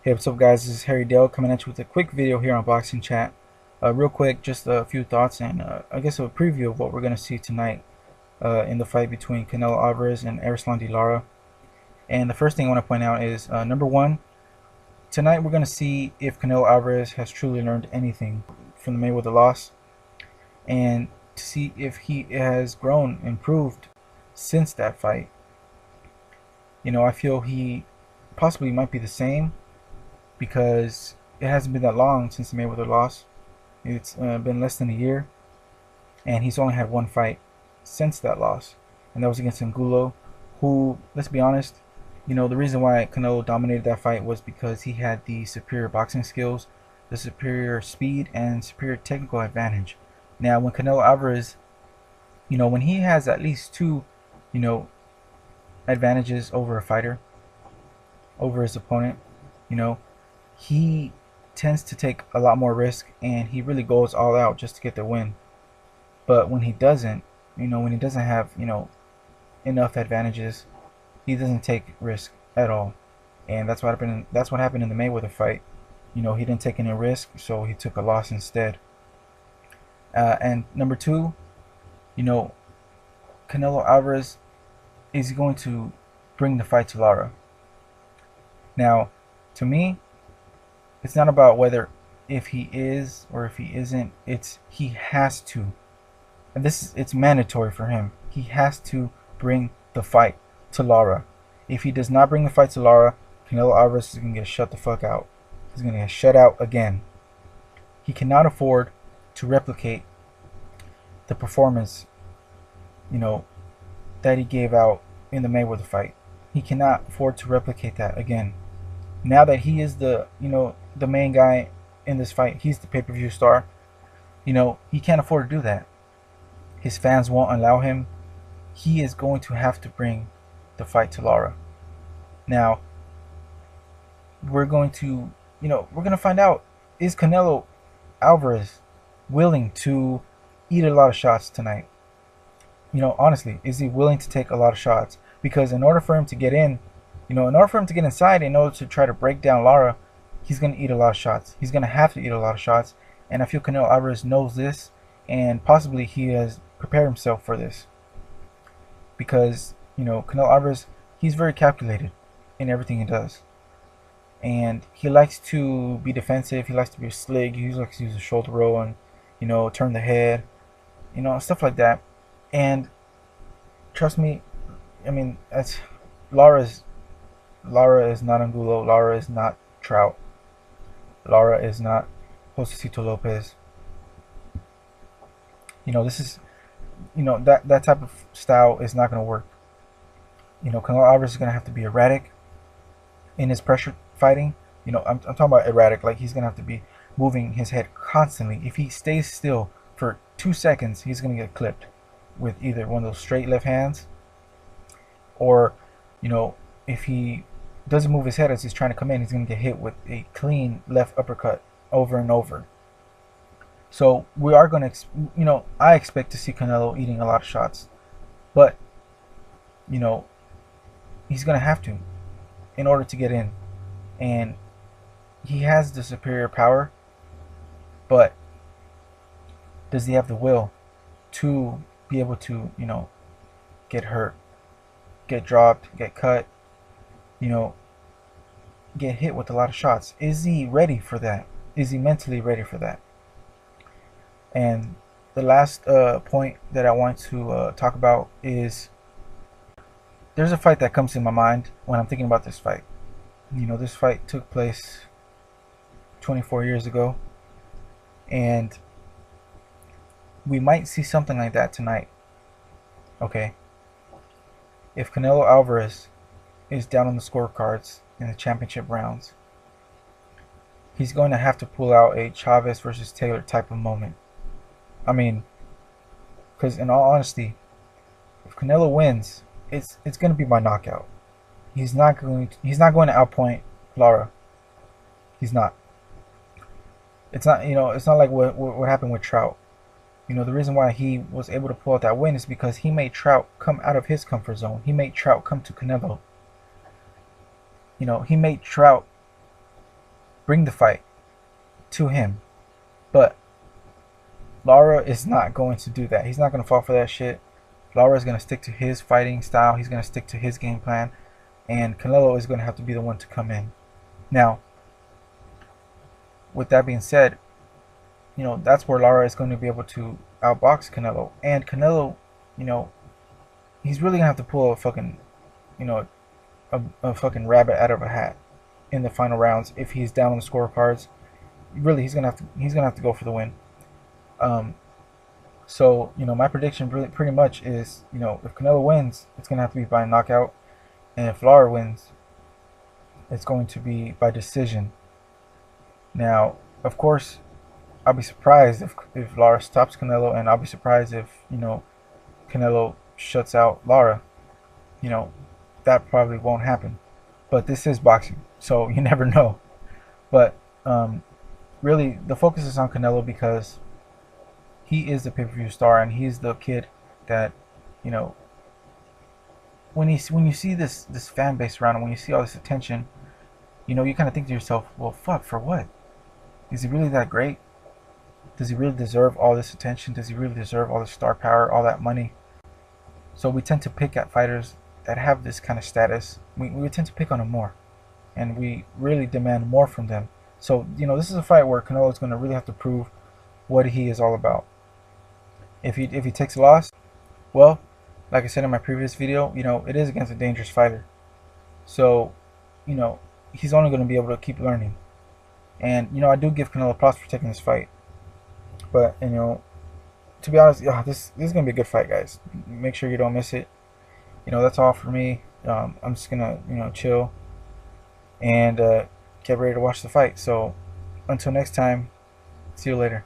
Hey, what's up guys, this is Harry Dale coming at you with a quick video here on Boxing Chat. Real quick, just a few thoughts and I guess a preview of what we're going to see tonight in the fight between Canelo Alvarez and Lara. And the first thing I want to point out is, number one, tonight we're going to see if Canelo Alvarez has truly learned anything from the Mayweather loss, and to see if he has grown, improved since that fight. I feel he possibly might be the same, because it hasn't been that long since the Mayweather loss. It's been less than a year, and he's only had one fight since that loss, and that was against Angulo, who, let's be honest, the reason why Canelo dominated that fight was because he had the superior boxing skills, the superior speed, and superior technical advantage. Now, when Canelo Alvarez, when he has at least two, advantages over a fighter, over his opponent, he tends to take a lot more risk, and he really goes all out just to get the win. But when he doesn't, when he doesn't have, enough advantages, he doesn't take risk at all. And that's what happened. That's what happened in the Mayweather fight. He didn't take any risk, so he took a loss instead. And number two, Canelo Alvarez is going to bring the fight to Lara. Now, to me, it's not about whether if he is or if he isn't. It's he has to, and it's mandatory for him. He has to bring the fight to Lara. If he does not bring the fight to Lara, Canelo Alvarez is gonna get shut the fuck out. He's gonna get shut out again. He cannot afford to replicate the performance, that he gave out in the Mayweather fight. He cannot afford to replicate that again. Now that he is the main guy in this fight, he's the pay-per-view star, he can't afford to do that. His fans won't allow him. He is going to have to bring the fight to Lara. Now, we're going to find out, is Canelo Alvarez willing to eat a lot of shots tonight? Honestly, is he willing to take a lot of shots? Because in order for him to get in, in order for him to get inside, in order to try to break down Lara, he's going to eat a lot of shots. He's going to have to eat a lot of shots. And I feel Canelo Alvarez knows this, and possibly he has prepared himself for this. Because, Canelo Alvarez, he's very calculated in everything he does. And he likes to be defensive. He likes to be slick. He likes to use a shoulder roll and, turn the head, stuff like that. And trust me, Lara is not Angulo. Lara is not Trout. Lara is not Josecito Lopez. This is, that type of style is not going to work. Canelo Alvarez is going to have to be erratic in his pressure fighting. I'm talking about erratic, like he's going to have to be moving his head constantly. If he stays still for 2 seconds, he's going to get clipped with either one of those straight left hands, or, if he doesn't move his head as he's trying to come in, he's going to get hit with a clean left uppercut over and over. So we are going to, I expect to see Canelo eating a lot of shots, but, he's going to have to in order to get in. And he has the superior power, but does he have the will to be able to, get hurt, get dropped, get cut, get hit with a lot of shots? Is he ready for that? Is he mentally ready for that? And the last point that I want to talk about is, there's a fight that comes in my mind when I'm thinking about this fight. This fight took place 24 years ago, and we might see something like that tonight. Okay, if Canelo Alvarez is down on the scorecards in the championship rounds, he's going to have to pull out a Chavez versus Taylor type of moment. Because in all honesty, if Canelo wins, it's going to be by knockout. He's not going to outpoint Lara. He's not. It's not like what happened with Trout. The reason why he was able to pull out that win is because he made Trout come out of his comfort zone. He made Trout come to Canelo. He made Trout bring the fight to him. But Lara is not going to do that. He's not going to fall for that shit. Lara is going to stick to his fighting style. He's going to stick to his game plan. And Canelo is going to have to be the one to come in. Now, with that being said, you know, that's where Lara is going to be able to outbox Canelo. And Canelo, you know, he's really going to have to pull a fucking, you know, a fucking rabbit out of a hat in the final rounds if he's down on the scorecards. Really, he's gonna have to go for the win. So you know, my prediction really pretty much is, you know, if Canelo wins, it's gonna have to be by knockout, and if Lara wins, it's going to be by decision. Now, of course, I'll be surprised if Lara stops Canelo, and I'll be surprised if, you know, Canelo shuts out Lara. You know, that probably won't happen. But this is boxing, so you never know. But really, the focus is on Canelo because he is the pay-per-view star, and he's the kid that, you know, when you see this fan base around him, when you see all this attention, you know, you kind of think to yourself, well, fuck, for what? Is he really that great? Does he really deserve all this attention? Does he really deserve all this star power, all that money? So we tend to pick at fighters that have this kind of status. We tend to pick on them more, and we really demand more from them. So, you know, this is a fight where Canelo is going to really have to prove what he is all about. If he takes a loss, well, like I said in my previous video, you know, it is against a dangerous fighter. So, you know, he's only going to be able to keep learning. And, you know, I do give Canelo props for taking this fight. But, you know, to be honest, this is going to be a good fight, guys. Make sure you don't miss it. You know, that's all for me. I'm just going to, you know, chill and get ready to watch the fight. So, until next time, see you later.